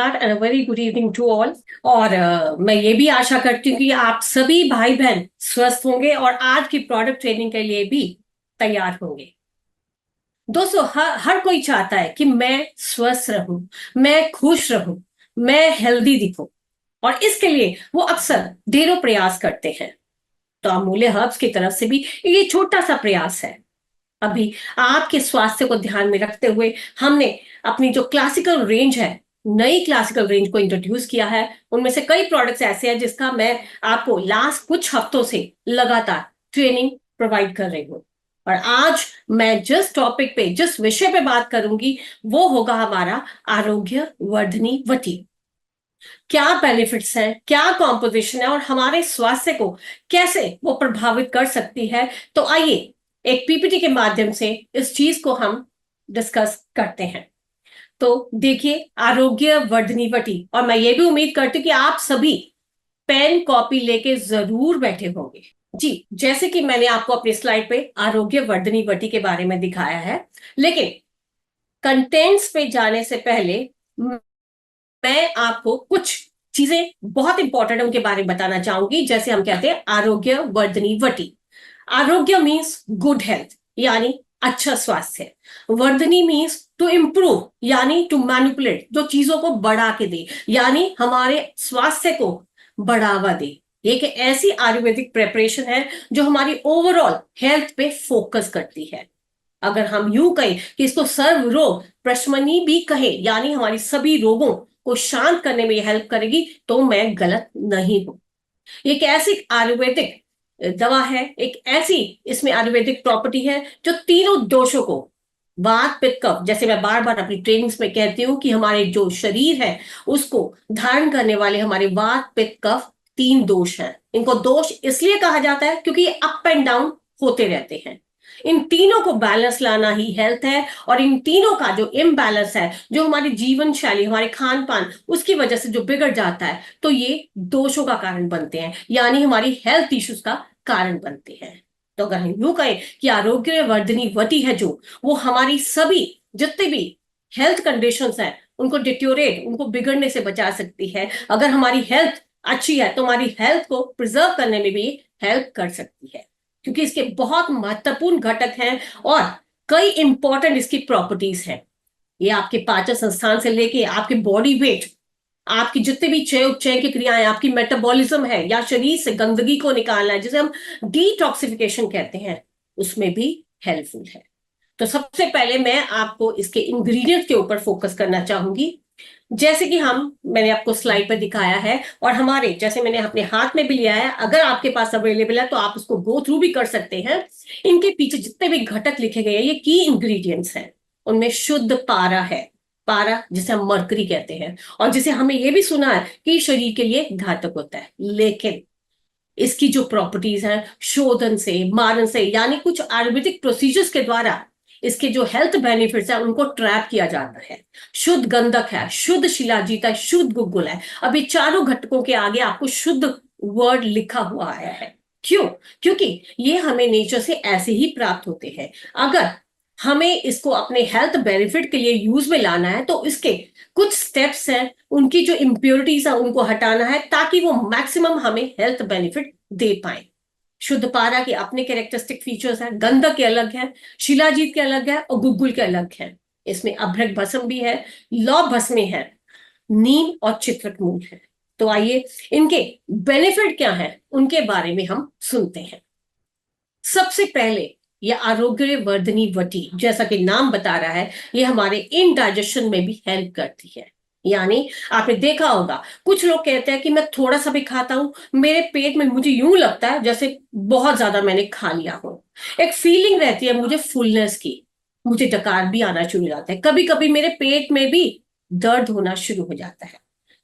And very good evening to all. और मैं ये भी आशा करती हूँ कि आप सभी भाई बहन स्वस्थ होंगे और आज की प्रोडक्ट ट्रेनिंग के लिए भी तैयार होंगे। दोस्तों, हर कोई चाहता है कि मैं स्वस्थ रहूं, मैं खुश रहूं, मैं हेल्दी दिखूं। और इसके लिए वो अक्सर ढेरों प्रयास करते हैं। तो अमूल्य हर्ब्स की तरफ से भी ये छोटा सा प्रयास है। अभी आपके स्वास्थ्य को ध्यान में रखते हुए हमने अपनी जो क्लासिकल रेंज है, नई क्लासिकल रेंज को इंट्रोड्यूस किया है। उनमें से कई प्रोडक्ट्स ऐसे हैं जिसका मैं आपको लास्ट कुछ हफ्तों से लगातार ट्रेनिंग प्रोवाइड कर रही हूं। और आज मैं जिस टॉपिक पे, जिस विषय पे बात करूंगी, वो होगा हमारा आरोग्य वर्धनी वटी। क्या बेनिफिट्स हैं, क्या कॉम्पोजिशन है और हमारे स्वास्थ्य को कैसे वो प्रभावित कर सकती है। तो आइए एक पीपीटी के माध्यम से इस चीज को हम डिस्कस करते हैं। तो देखिए, आरोग्य वर्धनी वटी। और मैं ये भी उम्मीद करती हूँ कि आप सभी पेन कॉपी लेके जरूर बैठे होंगे। जी, जैसे कि मैंने आपको अपनी स्लाइड पे आरोग्य वर्धनी वटी के बारे में दिखाया है, लेकिन कंटेंट्स पे जाने से पहले मैं आपको कुछ चीजें बहुत इंपॉर्टेंट है उनके बारे में बताना चाहूंगी। जैसे हम कहते हैं आरोग्य वर्धनी वटी। आरोग्य मीन्स गुड हेल्थ, यानी अच्छा स्वास्थ्य। वर्धनी मीन्स टू इंप्रूव, यानी टू मैनिपुलेट, जो चीजों को बढ़ा के दे, यानी हमारे स्वास्थ्य को बढ़ावा दे। एक ऐसी आयुर्वेदिक प्रिपरेशन है जो हमारी ओवरऑल हेल्थ पे फोकस करती है। अगर हम यूं कहें कि इसको सर्व रोग प्रशमनी भी कहे, यानी हमारी सभी रोगों को शांत करने में हेल्प करेगी, तो मैं गलत नहीं हूं। एक ऐसी आयुर्वेदिक दवा है, एक ऐसी इसमें आयुर्वेदिक प्रॉपर्टी है जो तीनों दोषों को, वात पित्त कफ, जैसे मैं बार बार अपनी ट्रेनिंग्स में कहती हूँ कि हमारे जो शरीर है उसको धारण करने वाले हमारे वात पित्त कफ तीन दोष हैं। इनको दोष इसलिए कहा जाता है क्योंकि ये अप एंड डाउन होते रहते हैं। इन तीनों को बैलेंस लाना ही हेल्थ है। और इन तीनों का जो इम्बैलेंस है, जो हमारी जीवन शैली, हमारे खान पान, उसकी वजह से जो बिगड़ जाता है, तो ये दोषों का कारण बनते हैं, यानी हमारी हेल्थ इश्यूज का कारण बनते हैं। तो अगर हम यूं कहें कि आरोग्य वर्धनी वटी है जो, वो हमारी सभी जितने भी हेल्थ कंडीशंस हैं उनको डिट्योरेट, उनको बिगड़ने से बचा सकती है। अगर हमारी हेल्थ अच्छी है तो हमारी हेल्थ को प्रिजर्व करने में भी हेल्प कर सकती है, क्योंकि इसके बहुत महत्वपूर्ण घटक हैं और कई इंपॉर्टेंट इसकी प्रॉपर्टीज हैं। ये आपके पाचन संस्थान से लेके आपके बॉडी वेट, आपकी जितने भी चय उपचय की क्रियाएं, आपकी मेटाबॉलिज्म है, या शरीर से गंदगी को निकालना है जिसे हम डिटॉक्सिफिकेशन कहते हैं, उसमें भी हेल्पफुल है। तो सबसे पहले मैं आपको इसके इंग्रेडिएंट्स के ऊपर फोकस करना चाहूंगी। जैसे कि मैंने आपको स्लाइड पर दिखाया है, और हमारे, जैसे मैंने अपने हाथ में भी लिया है, अगर आपके पास अवेलेबल है तो आप उसको गो थ्रू भी कर सकते हैं। इनके पीछे जितने भी घटक लिखे गए हैं, ये की इंग्रेडिएंट्स हैं। उनमें शुद्ध पारा है, पारा जिसे हम मरकरी कहते हैं, और जिसे हमें यह भी सुना है कि शरीर के लिए घातक होता है। लेकिन इसकी जो प्रॉपर्टीज हैं, शोधन से, मारन से, यानी कुछ आयुर्वेदिक प्रोसीजर्स के द्वारा इसके जो हेल्थ बेनिफिट्स है उनको ट्रैप किया जाता है। शुद्ध गंधक है, शुद्ध शिलाजीत है, शुद्ध गुग्गुल है। अभी चारों घटकों के आगे आपको शुद्ध वर्ड लिखा हुआ आया है। क्यों? क्योंकि ये हमें नेचर से ऐसे ही प्राप्त होते हैं। अगर हमें इसको अपने हेल्थ बेनिफिट के लिए यूज में लाना है तो इसके कुछ स्टेप्स हैं, उनकी जो इम्प्योरिटीज है उनको हटाना है, ताकि वो मैक्सिमम हमें हेल्थ बेनिफिट दे पाए। शुद्ध पारा के अपने कैरेक्टरिस्टिक फीचर्स हैं, गंधक के अलग है, शिलाजीत के अलग है, और गुग्गुल के अलग है। इसमें अभ्रक भस्म भी है, लौ भस्मी है, नीम और चित्रक मूल है। तो आइए इनके बेनिफिट क्या है उनके बारे में हम सुनते हैं। सबसे पहले, यह आरोग्य वर्धनी वटी, जैसा कि नाम बता रहा है, यह हमारे इनडाइजेशन में भी हेल्प करती है। यानी आपने देखा होगा, कुछ लोग कहते हैं कि मैं थोड़ा सा भी खाता हूं, मेरे पेट में मुझे यूं लगता है जैसे बहुत ज्यादा मैंने खा लिया हो। एक फीलिंग रहती है मुझे फुलनेस की, मुझे डकार भी आना शुरू हो जाता है, कभी कभी मेरे पेट में भी दर्द होना शुरू हो जाता है।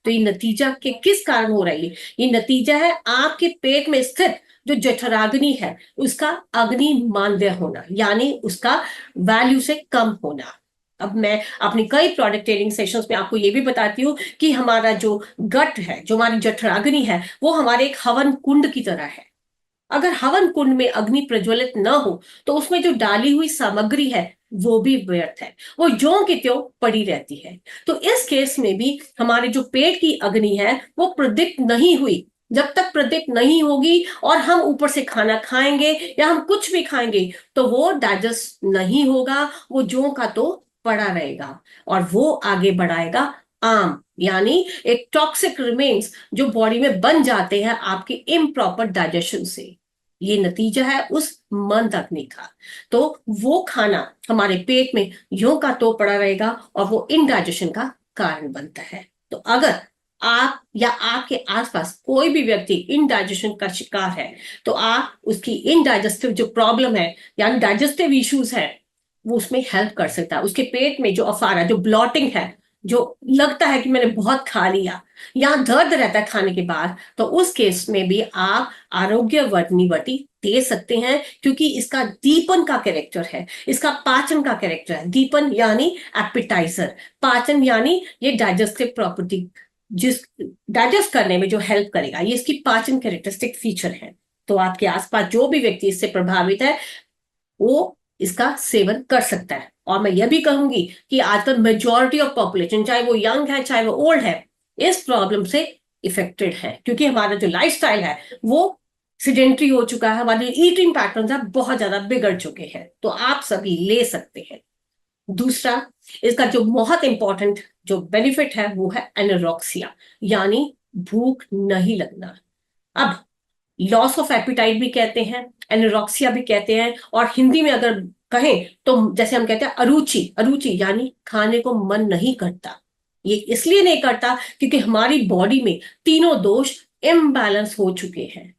तो ये नतीजा के किस कारण हो रही है? ये नतीजा है आपके पेट में स्थित जो जठराग्नि है उसका अग्नि मांद्य होना, यानी उसका वैल्यू से कम होना। अब मैं अपनी कई प्रोडक्ट ट्रेनिंग सेशंस में आपको ये भी बताती हूँ कि हमारा जो गट है, जो हमारी जठराग्नि है, वो हमारे एक हवन कुंड की तरह है। अगर हवन कुंड में अग्नि प्रज्वलित न हो तो उसमें जो डाली हुई सामग्री है वो भी व्यर्थ है, वो ज्यों की त्यों पड़ी रहती है। तो इस केस में भी हमारे जो पेट की अग्नि है वो प्रदीप्त नहीं हुई। जब तक प्रदीप्त नहीं होगी और हम ऊपर से खाना खाएंगे या हम कुछ भी खाएंगे तो वो डाइजेस्ट नहीं होगा, वो ज्यों का तो पड़ा रहेगा और वो आगे बढ़ाएगा आम, यानी एक टॉक्सिक रिमेन्स जो बॉडी में बन जाते हैं आपके इम्प्रॉपर डाइजेशन से। ये नतीजा है उस मंद अग्नि का। तो वो खाना हमारे पेट में यूं का तो पड़ा रहेगा और वो इनडाइजेशन का कारण बनता है। तो अगर आप या आपके आसपास कोई भी व्यक्ति इनडाइजेशन का शिकार है तो आप उसकी इनडाइजेस्टिव जो प्रॉब्लम है यानी डाइजेस्टिव इश्यूज है वो उसमें हेल्प कर सकता है। उसके पेट में जो अफारा, जो ब्लॉटिंग है, जो लगता है कि मैंने बहुत खा लिया या दर्द रहता है खाने के बाद, तो उस केस में भी आप आरोग्यवर्धनी वटी दे सकते हैं, क्योंकि इसका दीपन का कैरेक्टर है, इसका पाचन का कैरेक्टर है। दीपन यानी एपिटाइजर, पाचन यानी ये डाइजेस्टिव प्रॉपर्टी, जिस डाइजेस्ट करने में जो हेल्प करेगा, ये इसकी पाचन कैरेक्टरिस्टिक फीचर है। तो आपके आसपास जो भी व्यक्ति इससे प्रभावित है वो इसका सेवन कर सकता है। और मैं यह भी कहूंगी कि आजकल मेजॉरिटी ऑफ पॉपुलेशन, चाहे वो यंग है चाहे वो ओल्ड है, इस प्रॉब्लम से इफेक्टेड है, क्योंकि हमारा जो लाइफस्टाइल है वो सिडेंट्री हो चुका है, हमारे ईटिंग पैटर्न है बहुत ज्यादा बिगड़ चुके हैं। तो आप सभी ले सकते हैं। दूसरा, इसका जो बहुत इंपॉर्टेंट जो बेनिफिट है वो है एनोरेक्सिया, यानी भूख नहीं लगना। अब लॉस ऑफ एपिटाइट भी कहते हैं, एनोरेक्सिया भी कहते हैं, और हिंदी में अगर कहें तो जैसे हम कहते हैं अरुचि, अरुचि यानी खाने को मन नहीं करता। ये इसलिए नहीं करता क्योंकि हमारी बॉडी में तीनों दोष इम्बैलेंस हो चुके हैं।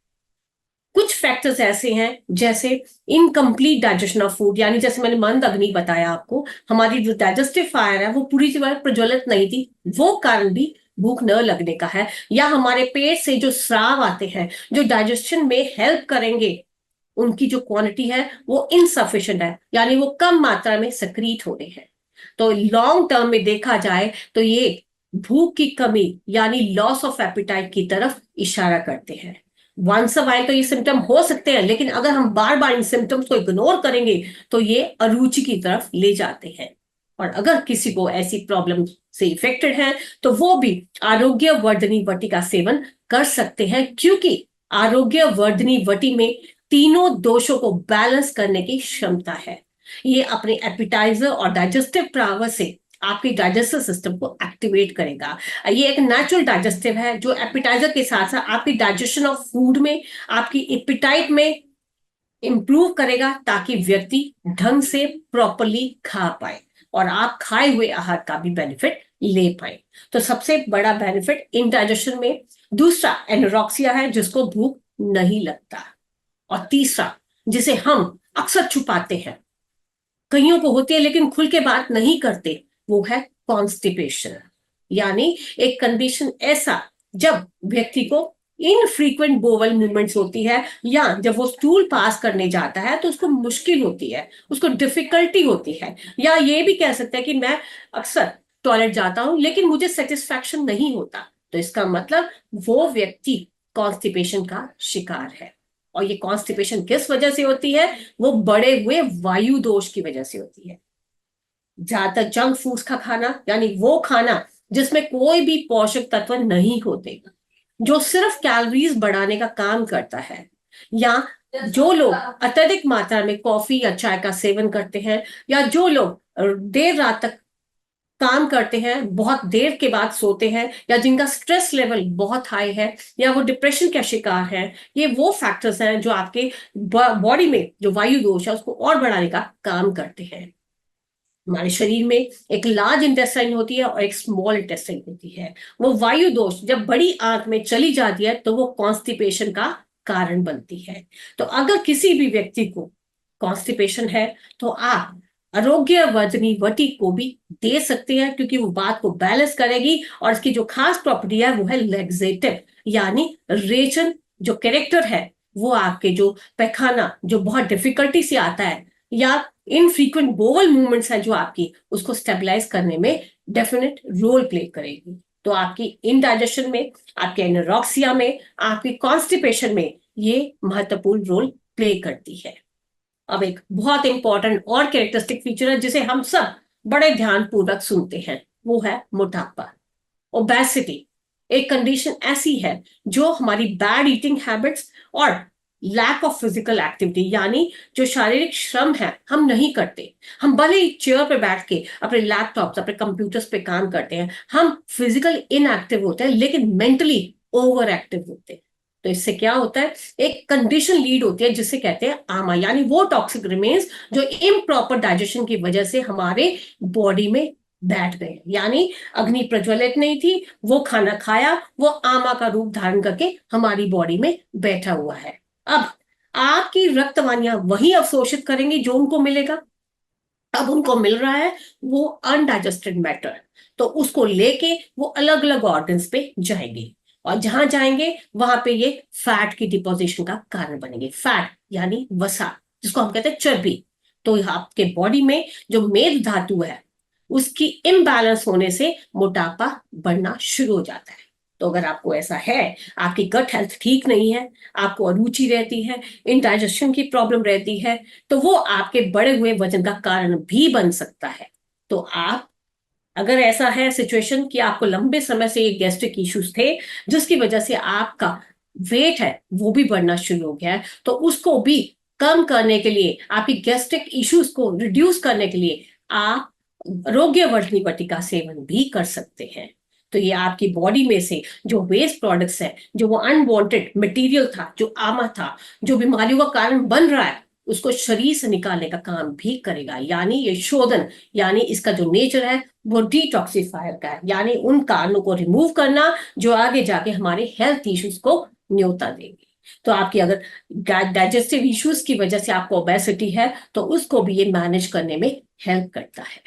कुछ फैक्टर्स ऐसे हैं जैसे इनकम्प्लीट डाइजेशन ऑफ फूड, यानी जैसे मैंने मंद अग्नि बताया आपको, हमारी जो डाइजेस्टिव फायर है वो पूरी तरह प्रज्वलित नहीं थी, वो कारण भी भूख न लगने का है। या हमारे पेट से जो स्राव आते हैं जो डाइजेशन में हेल्प करेंगे, उनकी जो क्वांटिटी है वो इनसफिशिएंट है, यानी वो कम मात्रा में सक्रीट हो रहे हैं। तो लॉन्ग टर्म में देखा जाए तो ये भूख की कमी यानी लॉस ऑफ एपिटाइट की तरफ इशारा करते हैं। वंस अ वाइल तो ये सिम्टम हो सकते हैं, लेकिन अगर हम बार बार इन सिम्टम्स को इग्नोर करेंगे तो ये अरुचि की तरफ ले जाते हैं। और अगर किसी को ऐसी प्रॉब्लम से इफेक्टेड है तो वो भी आरोग्यवर्धनी वटी का सेवन कर सकते हैं, क्योंकि आरोग्यवर्धनी वटी में तीनों दोषों को बैलेंस करने की क्षमता है। ये अपने एपिटाइजर और डाइजेस्टिव पावर से आपके डाइजेस्टिव सिस्टम को एक्टिवेट करेगा। ये एक नेचुरल डाइजेस्टिव है जो एपिटाइजर के साथ साथ आपकी डाइजेशन ऑफ फूड में, आपकी एपिटाइट में इंप्रूव करेगा, ताकि व्यक्ति ढंग से प्रॉपरली खा पाए और आप खाए हुए आहार का भी बेनिफिट ले पाए। तो सबसे बड़ा बेनिफिट इंडाइजेशन में। दूसरा एनोरेक्सिया है जिसको भूख नहीं लगता। और तीसरा, जिसे हम अक्सर छुपाते हैं, कईयों को होती है लेकिन खुल के बात नहीं करते, वो है कॉन्स्टिपेशन, यानी एक कंडीशन ऐसा जब व्यक्ति को इनफ्रीक्वेंट बोवल मूवमेंट्स होती है, या जब वो स्टूल पास करने जाता है तो उसको मुश्किल होती है, उसको डिफिकल्टी होती है, या ये भी कह सकते हैं कि मैं अक्सर टॉयलेट जाता हूं लेकिन मुझे सेटिस्फैक्शन नहीं होता। तो इसका मतलब वो व्यक्ति कॉन्स्टिपेशन का शिकार है। और ये कॉन्स्टिपेशन किस वजह से होती है? वो बढ़े हुए वायु दोष की वजह से होती है। ज्यादातर जंक फूड्स का खाना, यानी वो खाना जिसमें कोई भी पोषक तत्व नहीं होते, जो सिर्फ कैलोरीज बढ़ाने का काम करता है, या जो लोग अत्यधिक मात्रा में कॉफी या चाय का सेवन करते हैं, या जो लोग देर रात तक काम करते हैं, बहुत देर के बाद सोते हैं, या जिनका स्ट्रेस लेवल बहुत हाई है, या वो डिप्रेशन का शिकार है, ये वो फैक्टर्स हैं जो आपके बॉडी में जो वायु दोष है उसको और बढ़ाने का काम करते हैं। हमारे शरीर में एक लार्ज इंटेस्टाइन होती है और एक स्मॉल इंटेस्टाइन होती है। वो वायु दोष जब बड़ी आंत में चली जाती है तो वो कॉन्स्टिपेशन का कारण बनती है। तो अगर किसी भी व्यक्ति को कॉन्स्टिपेशन है तो आप आरोग्यवर्धनी वटी को भी दे सकते हैं, क्योंकि वो बात को बैलेंस करेगी और इसकी जो खास प्रॉपर्टी है वो है लेग्जेटिव, यानी रेचन जो कैरेक्टर है वो आपके जो पैखाना जो बहुत डिफिकल्टी से आता है, या इनफ्रीक्वेंट बोवल मूवमेंट्स है जो आपकी, उसको स्टेबलाइज करने में डेफिनेट रोल प्ले करेगी। तो आपकी इनडाइजेशन में, आपके एनोरेक्सिया में, आपकी कॉन्स्टिपेशन में ये महत्वपूर्ण रोल प्ले करती है। अब एक बहुत इंपॉर्टेंट और कैरेक्टरिस्टिक फीचर है जिसे हम सब बड़े ध्यानपूर्वक सुनते हैं, वो है मोटापा। ओबेसिटी एक कंडीशन ऐसी है जो हमारी बैड ईटिंग हैबिट्स और लैक ऑफ फिजिकल एक्टिविटी, यानी जो शारीरिक श्रम है हम नहीं करते। हम भले ही चेयर पे बैठ के अपने लैपटॉप्स, अपने कंप्यूटर्स पे काम करते हैं, हम फिजिकल इनएक्टिव होते हैं लेकिन मेंटली ओवर एक्टिव होते हैं। तो इससे क्या होता है, एक कंडीशन लीड होती है जिसे कहते हैं आमा, यानी वो टॉक्सिक रिमेन्स जो इम्प्रॉपर डाइजेशन की वजह से हमारे बॉडी में बैठ गए। यानी अग्नि प्रज्वलित नहीं थी, वो खाना खाया, वो आमा का रूप धारण करके हमारी बॉडी में बैठा हुआ है। अब आपकी रक्त वाहिनियां वही अवशोषित करेंगी जो उनको मिलेगा। अब उनको मिल रहा है वो अनडाइजेस्टेड मैटर, तो उसको लेके वो अलग अलग ऑर्गन्स पे जाएंगे, और जहां जाएंगे वहां पे ये फैट की डिपोजिशन का कारण बनेंगे। फैट यानी वसा, जिसको हम कहते हैं चर्बी। तो आपके बॉडी में जो मेद धातु है उसकी इम्बैलेंस होने से मोटापा बढ़ना शुरू हो जाता है। तो अगर आपको ऐसा है, आपकी गट हेल्थ ठीक नहीं है, आपको अरुचि रहती है, इंडाइजेशन की प्रॉब्लम रहती है, तो वो आपके बढ़े हुए वजन का कारण भी बन सकता है। तो आप, अगर ऐसा है सिचुएशन कि आपको लंबे समय से ये गैस्ट्रिक इश्यूज थे जिसकी वजह से आपका वेट है वो भी बढ़ना शुरू हो गया है, तो उसको भी कम करने के लिए, आपकी गैस्ट्रिक इश्यूज को रिड्यूस करने के लिए आप आरोग्यवर्धनी बटिका सेवन भी कर सकते हैं। तो ये आपकी बॉडी में से जो वेस्ट प्रोडक्ट्स है, जो वो अनवांटेड मटेरियल था, जो आमा था, जो बीमारियों का कारण बन रहा है, उसको शरीर से निकालने का काम भी करेगा। यानी ये शोधन, यानी इसका जो नेचर है वो डिटॉक्सिफायर का है, यानी उन कारणों को रिमूव करना जो आगे जाके हमारे हेल्थ इश्यूज को न्योता देंगे। तो आपकी अगर डाइजेस्टिव इश्यूज की वजह से आपको ओबेसिटी है तो उसको भी ये मैनेज करने में हेल्प करता है।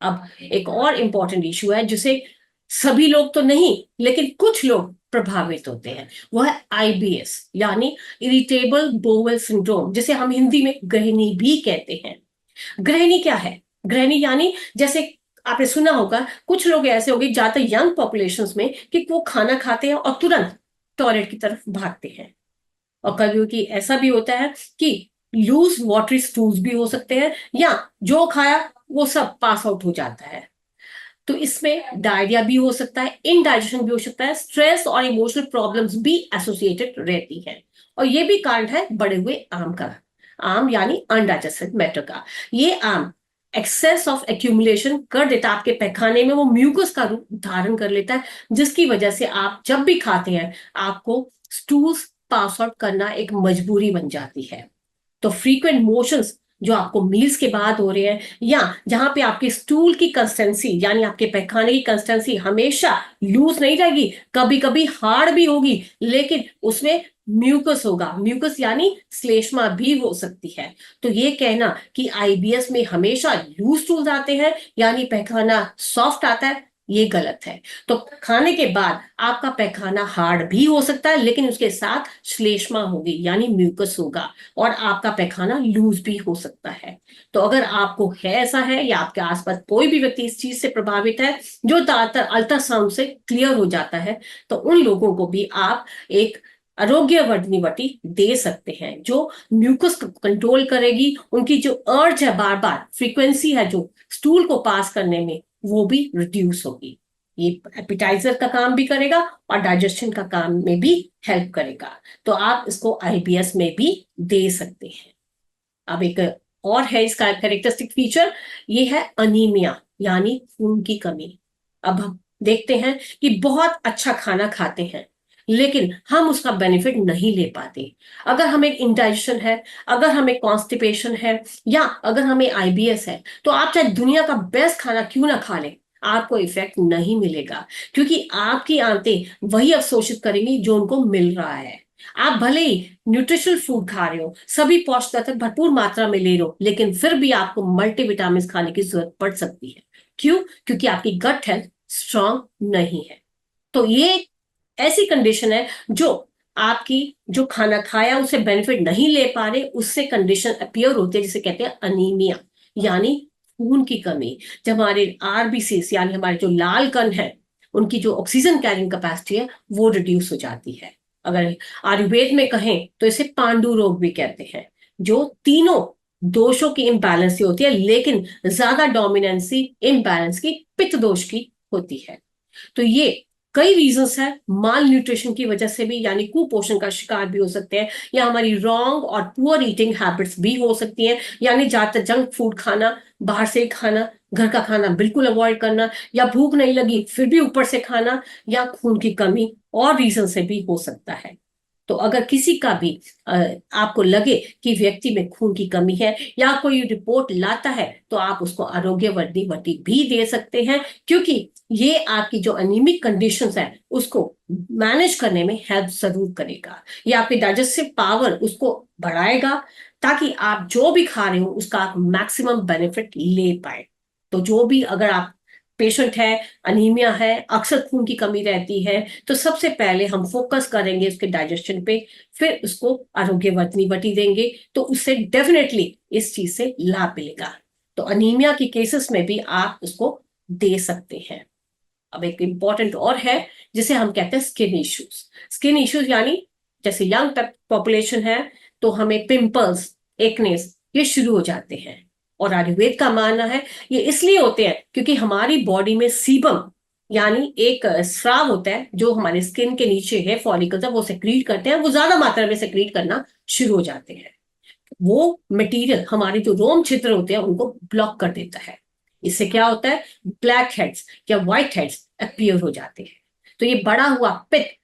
अब एक और इंपॉर्टेंट इशू है जिसे सभी लोग तो नहीं लेकिन कुछ लोग प्रभावित होते हैं, वो है आईबीएस, यानी इरिटेबल बोवल सिंड्रोम, जिसे हम हिंदी में गृहिणी भी कहते हैं। गृहिणी क्या है? गृहिणी यानी, जैसे आपने सुना होगा, कुछ लोग ऐसे होंगे ज्यादा यंग पॉपुलेशंस में कि वो खाना खाते हैं और तुरंत टॉयलेट की तरफ भागते हैं। और कभी कि ऐसा भी होता है कि लूज वाटरी स्टूल्स भी हो सकते हैं, या जो खाया वो सब पास आउट हो जाता है। तो इसमें डायरिया भी हो सकता है, इनडाइजेशन भी हो सकता है, स्ट्रेस और इमोशनल प्रॉब्लम्स भी एसोसिएटेड रहती है। और ये भी कारण है बढ़े हुए आम का। आम यानी अनडाइजेस्टेड मैटर का। ये आम एक्सेस ऑफ एक्यूमुलेशन कर देता है आपके पैखाने में, वो म्यूकस का रूप धारण कर लेता है, जिसकी वजह से आप जब भी खाते हैं आपको स्टूल्स पास आउट करना एक मजबूरी बन जाती है। तो फ्रीक्वेंट मोशंस जो आपको मील्स के बाद हो रहे हैं, या जहां पे आपके स्टूल की कंसिस्टेंसी यानी आपके पैखाने की कंसिस्टेंसी हमेशा लूज नहीं रहेगी, कभी कभी हार्ड भी होगी, लेकिन उसमें म्यूकस होगा। म्यूकस यानी श्लेष्मा भी हो सकती है। तो ये कहना कि आईबीएस में हमेशा लूज स्टूल्स आते हैं यानी पैखाना सॉफ्ट आता है, ये गलत है। तो खाने के बाद आपका पैखाना हार्ड भी हो सकता है लेकिन उसके साथ श्लेष्मा होगी यानी म्यूकस होगा, और आपका पैखाना लूज भी हो सकता है। तो अगर आपको है, ऐसा है, या आपके आसपास कोई भी व्यक्ति इस चीज से प्रभावित है जो ज्यादातर अल्ट्रासाउंड से क्लियर हो जाता है, तो उन लोगों को भी आप एक आरोग्यवर्धनी वटी दे सकते हैं जो म्यूकस को कंट्रोल करेगी। उनकी जो अर्ज है, बार बार फ्रीक्वेंसी है जो स्टूल को पास करने में, वो भी रिड्यूस होगी। ये एपिटाइजर का काम भी करेगा और डाइजेशन का काम में भी हेल्प करेगा। तो आप इसको आईबीएस में भी दे सकते हैं। अब एक और है इसका कैरेक्टरिस्टिक फीचर, ये है अनीमिया यानी खून की कमी। अब हम देखते हैं कि बहुत अच्छा खाना खाते हैं लेकिन हम उसका बेनिफिट नहीं ले पाते। अगर हमें इंडाइजेशन है, अगर हमें कॉन्स्टिपेशन है, या अगर हमें आईबीएस है, तो आप चाहे दुनिया का बेस्ट खाना क्यों ना खा लें, आपको इफेक्ट नहीं मिलेगा, क्योंकि आपकी आंतें वही अवशोषित करेंगी जो उनको मिल रहा है। आप भले ही न्यूट्रिशनल फूड खा रहे हो, सभी पौष्टिक तत्व भरपूर मात्रा में ले रहे हो, लेकिन फिर भी आपको मल्टीविटामिन खाने की जरूरत पड़ सकती है। क्यों? क्योंकि आपकी गट हेल्थ स्ट्रांग नहीं है। तो ये ऐसी कंडीशन है जो आपकी जो खाना खाया उसे बेनिफिट नहीं ले पा रहे, उससे कंडीशन अपीयर होती है जिसे कहते हैं अनीमिया यानी खून की कमी। जब हमारे आरबीसीज यानी हमारे जो लाल कण है, उनकी जो ऑक्सीजन कैरिंग कैपेसिटी है वो रिड्यूस हो जाती है। अगर आयुर्वेद में कहें तो इसे पांडु रोग भी कहते हैं, जो तीनों दोषों की इम्बैलेंस होती है, लेकिन ज्यादा डोमिनेंसी इम्बैलेंस की पित्त दोष की होती है। तो ये कई रीजंस है, माल न्यूट्रिशन की वजह से भी, यानी कुपोषण का शिकार भी हो सकते हैं, या हमारी रॉन्ग और पुअर ईटिंग हैबिट्स भी हो सकती हैं, यानी ज्यादातर जंक फूड खाना, बाहर से खाना, घर का खाना बिल्कुल अवॉइड करना, या भूख नहीं लगी फिर भी ऊपर से खाना, या खून की कमी और रीजन से भी हो सकता है। तो अगर किसी का भी आपको लगे कि व्यक्ति में खून की कमी है या कोई रिपोर्ट लाता है, तो आप उसको आरोग्यवर्धी वटी भी दे सकते हैं, क्योंकि ये आपकी जो अनीमिक कंडीशंस है उसको मैनेज करने में हेल्प जरूर करेगा। ये आपकी डाइजेस्टिव पावर उसको बढ़ाएगा, ताकि आप जो भी खा रहे हो उसका आप मैक्सिमम बेनिफिट ले पाए। तो जो भी, अगर आप पेशेंट है, अनीमिया है, अक्सर खून की कमी रहती है, तो सबसे पहले हम फोकस करेंगे उसके डाइजेशन पे, फिर उसको आरोग्यवर्धनी वटी देंगे, तो उससे डेफिनेटली इस चीज से लाभ मिलेगा। तो अनीमिया के केसेस में भी आप उसको दे सकते हैं। अब एक इंपॉर्टेंट और है जिसे हम कहते हैं स्किन इश्यूज। स्किन इश्यूज यानी जैसे यंग पॉपुलेशन है तो हमें पिंपल्स, एक्नेस ये शुरू हो जाते हैं, और आयुर्वेद का मानना है ये इसलिए होते हैं क्योंकि हमारी बॉडी में सीबम यानी एक स्राव होता है जो हमारे स्किन के नीचे है, फॉलिकल्स है, वो सेक्रीट करते हैं, वो ज्यादा मात्रा में सेक्रीट करना शुरू हो जाते हैं। वो मटेरियल हमारे जो रोम छिद्र होते हैं उनको ब्लॉक कर देता है। इससे क्या होता है, ब्लैक हेड्स या व्हाइट हेड्स अपीयर हो जाते हैं। तो ये बड़ा हुआ पित्त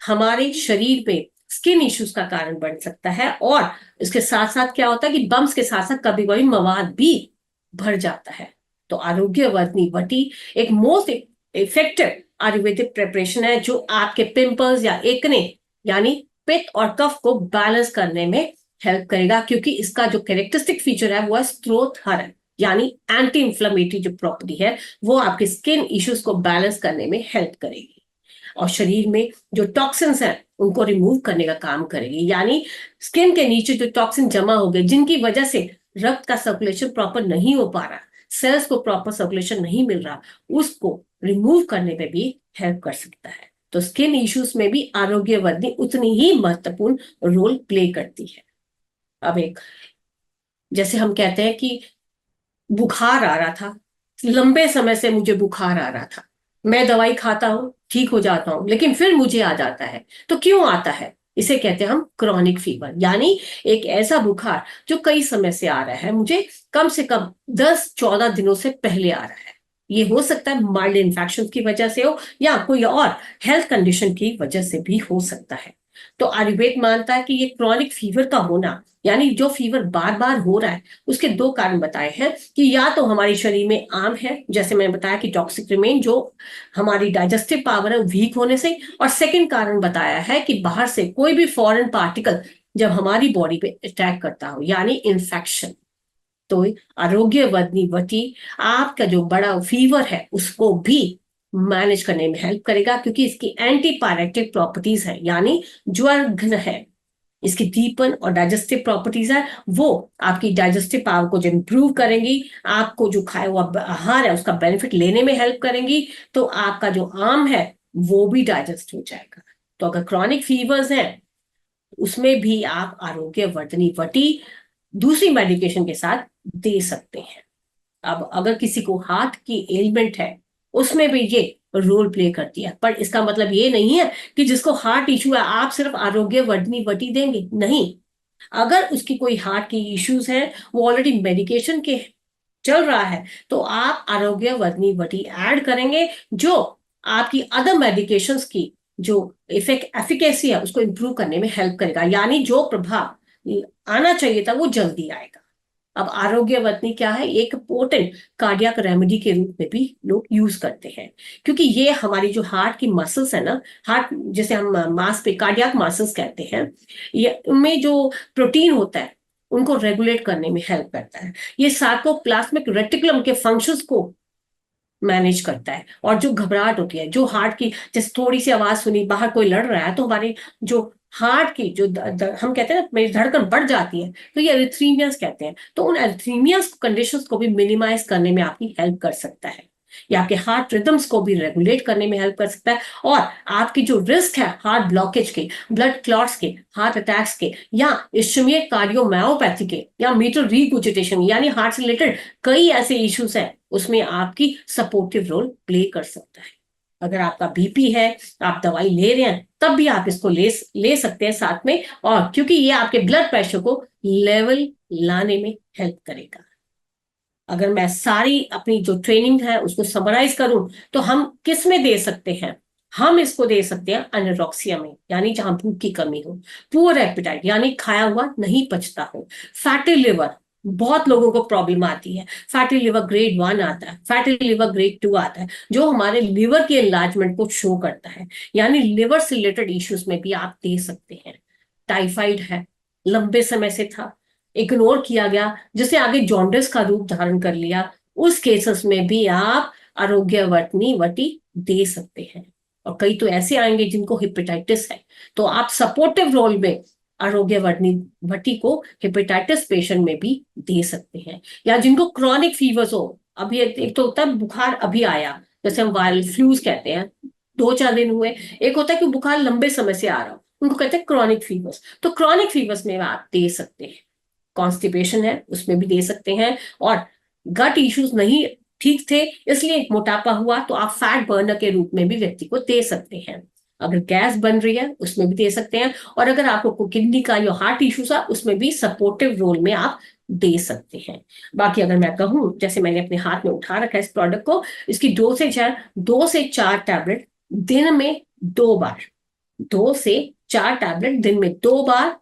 हमारे शरीर पे स्किन इश्यूज का कारण बन सकता है, और इसके साथ साथ क्या होता है कि बम्स के साथ साथ कभी कभी मवाद भी भर जाता है। तो आरोग्यवर्धनी वटी एक मोस्ट इफेक्टिव आयुर्वेदिक प्रिपरेशन है जो आपके पिंपल्स या एकने यानी पित्त और कफ को बैलेंस करने में हेल्प करेगा, क्योंकि इसका जो कैरेक्टरिस्टिक फीचर है वो है स्त्रोत हरण, यानी एंटी इंफ्लेमेटरी जो प्रॉपर्टी है वो आपके स्किन इश्यूज को बैलेंस करने में हेल्प करेगी, और शरीर में जो टॉक्सिन्स हैं उनको रिमूव करने का काम करेगी। यानी स्किन के नीचे जो टॉक्सिन जमा हो गए जिनकी वजह से रक्त का सर्कुलेशन प्रॉपर नहीं हो पा रहा, सेल्स को प्रॉपर सर्कुलेशन नहीं मिल रहा, उसको रिमूव करने में भी हेल्प कर सकता है। तो स्किन इश्यूज में भी आरोग्यवर्धनी उतनी ही महत्वपूर्ण रोल प्ले करती है। अब एक, जैसे हम कहते हैं कि बुखार आ रहा था, लंबे समय से मुझे बुखार आ रहा था, मैं दवाई खाता हूं, ठीक हो जाता हूं, लेकिन फिर मुझे आ जाता है। तो क्यों आता है? इसे कहते हैं हम क्रॉनिक फीवर, यानी एक ऐसा बुखार जो कई समय से आ रहा है, मुझे कम से कम 10-14 दिनों से पहले आ रहा है। ये हो सकता है माइल्ड इन्फेक्शन की वजह से हो, या कोई और हेल्थ कंडीशन की वजह से भी हो सकता है। तो आयुर्वेद मानता है कि ये क्रॉनिक फीवर का होना, यानी जो फीवर बार बार हो रहा है, उसके दो कारण बताए हैं कि या तो हमारे शरीर में आम है, जैसे मैंने बताया कि टॉक्सिक रिमेन, जो हमारी डाइजेस्टिव पावर है वीक होने से, और सेकंड कारण बताया है कि बाहर से कोई भी फॉरेन पार्टिकल जब हमारी बॉडी पे अटैक करता हो, यानी इन्फेक्शन। तो आरोग्यवर्धनी वटी आपका जो बड़ा फीवर है उसको भी मैनेज करने में हेल्प करेगा, क्योंकि इसकी एंटी पायरेटिक प्रॉपर्टीज है, यानी ज्वर घन है, इसकी दीपन और डाइजेस्टिव प्रॉपर्टीज है, वो आपकी डाइजेस्टिव पावर को जो इंप्रूव करेंगी, आपको जो खाया हुआ आहार है उसका बेनिफिट लेने में हेल्प करेंगी, तो आपका जो आम है वो भी डाइजेस्ट हो जाएगा। तो अगर क्रॉनिक फीवर्स हैं उसमें भी आप आरोग्यवर्धनी वटी दूसरी मेडिकेशन के साथ दे सकते हैं। अब अगर किसी को हार्ट की एलिमेंट है उसमें भी ये रोल प्ले करती है, पर इसका मतलब ये नहीं है कि जिसको हार्ट इशू है आप सिर्फ आरोग्यवर्धनी वटी देंगे, नहीं। अगर उसकी कोई हार्ट की इश्यूज है, वो ऑलरेडी मेडिकेशन के चल रहा है, तो आप आरोग्यवर्धनी वटी ऐड करेंगे, जो आपकी अदर मेडिकेशंस की जो एफिकेसी है उसको इंप्रूव करने में हेल्प करेगा, यानी जो प्रभाव आना चाहिए था वो जल्दी आएगा। अब आरोग्यवर्धनी क्या है, एक पोटेंट कार्डियक रेमेडी के रूप में भी लोग यूज करते हैं, क्योंकि ये हमारी जो हार्ट की मसल्स है ना, हार्ट जैसे हम मांस पे कार्डियक मसल्स कहते हैं, ये उनमें जो प्रोटीन होता है उनको रेगुलेट करने में हेल्प करता है। ये सार्कोप्लाज्मिक रेटिकुलम के फंक्शंस को मैनेज करता है, और जो घबराहट होती है, जो हार्ट की, जैसे थोड़ी सी आवाज सुनी बाहर कोई लड़ रहा है, तो हमारे जो हार्ट की जो हम कहते हैं ना मेरी धड़कन बढ़ जाती है, तो ये एरिथ्रीमियास कहते हैं। तो उन एरिथ्रीमियास कंडीशंस को भी मिनिमाइज करने में आपकी हेल्प कर सकता है। ये आपके हार्ट रिदम्स को भी रेगुलेट करने में हेल्प कर सकता है, और आपकी जो रिस्क है हार्ट ब्लॉकेज के, ब्लड क्लॉट्स के, हार्ट अटैक्स के, या इश्चुमिक कार्डियोमायोपैथी के, या मीटर रिगुजिटेशन, यानी हार्ट से रिलेटेड कई ऐसे इश्यूज हैं, उसमें आपकी सपोर्टिव रोल प्ले कर सकता है। अगर आपका बीपी है, आप दवाई ले रहे हैं, तब भी आप इसको ले सकते हैं साथ में, और क्योंकि ये आपके ब्लड प्रेशर को लेवल लाने में हेल्प करेगा। अगर मैं सारी अपनी जो ट्रेनिंग है उसको समराइज करूं, तो हम किस में दे सकते हैं? हम इसको दे सकते हैं अनोरेक्सिया में, यानी जहां भूख की कमी हो, पुअर एपेटाइट यानी खाया हुआ नहीं पचता हो, फैटी लिवर, बहुत लोगों को प्रॉब्लम आती है, फैटी लिवर ग्रेड 1 आता है, फैटी लिवर ग्रेड 2 आता है, जो हमारे लिवर के एनलार्जमेंट को शो करता है, यानी लिवर से रिलेटेड इश्यूज में भी आप दे सकते हैं। टाइफाइड है, लंबे समय से था, इग्नोर किया गया, जिसे आगे जॉन्डिस का रूप धारण कर लिया, उस केसेस में भी आप आरोग्यवर्धिनी वटी दे सकते हैं। और कई तो ऐसे आएंगे जिनको हेपेटाइटिस है, तो आप सपोर्टिव रोल में आरोग्यवर्धिनी वटी को हेपेटाइटिस पेशेंट में भी दे सकते हैं। या जिनको क्रॉनिक फीवर्स हो, अभी एक तो होता है बुखार अभी आया, जैसे हम वायरल फ्लूज कहते हैं, 2-4 दिन हुए। एक होता है कि बुखार लंबे समय से आ रहा हो, उनको कहते हैं क्रॉनिक फीवर्स। तो क्रॉनिक फीवर्स में आप दे सकते हैं। कॉन्स्टिपेशन है, उसमें भी दे सकते हैं। और गट इश्यूज नहीं ठीक थे, इसलिए मोटापा हुआ, तो आप फैट बर्नर के रूप में भी व्यक्ति को दे सकते हैं। अगर गैस बन रही है, उसमें भी दे सकते हैं। और अगर आपको किडनी का या हार्ट इश्यूज है, उसमें भी सपोर्टिव रोल में आप दे सकते हैं। बाकी अगर मैं कहूं, जैसे मैंने अपने हाथ में उठा रखा है इस प्रोडक्ट को, इसकी डोसेज है 2 से 4 टैबलेट दिन में 2 बार। 2 से 4 टैबलेट दिन में 2 बार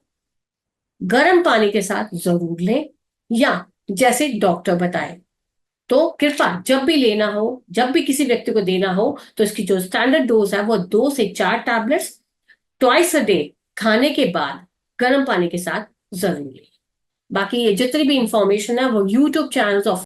गर्म पानी के साथ जरूर लें, या जैसे डॉक्टर बताए। तो कृपा जब भी लेना हो, जब भी किसी व्यक्ति को देना हो, तो इसकी जो स्टैंडर्ड डोज है वो 2 से 4 टैबलेट्स ट्वाइस अ डे खाने के बाद गर्म पानी के साथ जरूर लें। बाकी ये जितनी भी इंफॉर्मेशन है वो यूट्यूब चैनल्स ऑफ